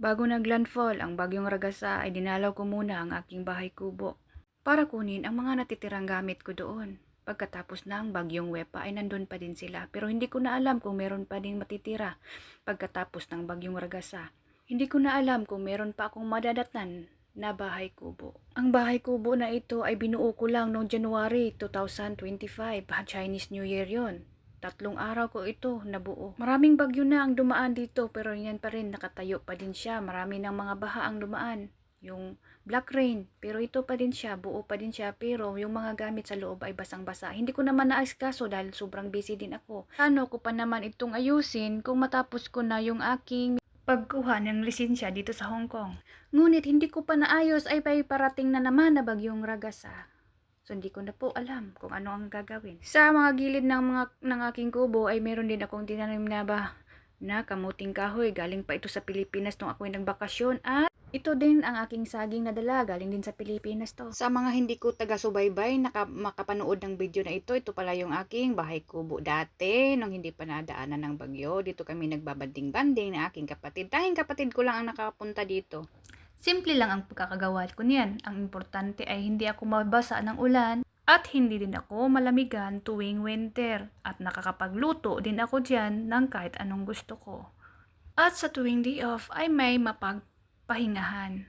Bago naglandfall ang bagyong Ragasa ay dinalaw ko muna ang aking bahay kubo para kunin ang mga natitirang gamit ko doon. Pagkatapos ng bagyong Wepa ay nandun pa din sila, pero hindi ko na alam kung meron pa din matitira pagkatapos ng bagyong Ragasa. Hindi ko na alam kung meron pa akong madadatnan na bahay kubo. Ang bahay kubo na ito ay binuo ko lang noong January 2025, Chinese New Year yon. 3 araw ko ito nabuo. Maraming bagyo na ang dumaan dito, pero yan pa rin, nakatayo pa din siya. Marami ng mga baha ang dumaan. Yung black rain, pero ito pa din siya, buo pa din siya, pero yung mga gamit sa loob ay basang-basa. Hindi ko naman naasikaso dahil sobrang busy din ako. Paano ko pa naman itong ayusin kung matapos ko na yung aking pagkuha ng lisensya dito sa Hong Kong? Ngunit hindi ko pa naayos ay parating na naman na bagyong Ragasa. So, hindi ko na po alam kung ano ang gagawin. Sa mga gilid ng aking kubo ay meron din akong tinanim na kamuting kahoy. Galing pa ito sa Pilipinas nung ako'y nagbakasyon. At ito din ang aking saging na dala. Galing din sa Pilipinas to. Sa mga hindi ko taga-subaybay, makapanood ng video na ito pala yung aking bahay kubo dati nung hindi pa nadaanan ng bagyo. Dito kami nagbabanding-banding na aking kapatid. Tanging kapatid ko lang ang nakapunta dito. Simple lang ang pagkakagawa ko niyan. Ang importante ay hindi ako mabasa ng ulan at hindi din ako malamigan tuwing winter. At nakakapagluto din ako dyan ng kahit anong gusto ko. At sa tuwing day off ay may mapagpahingahan.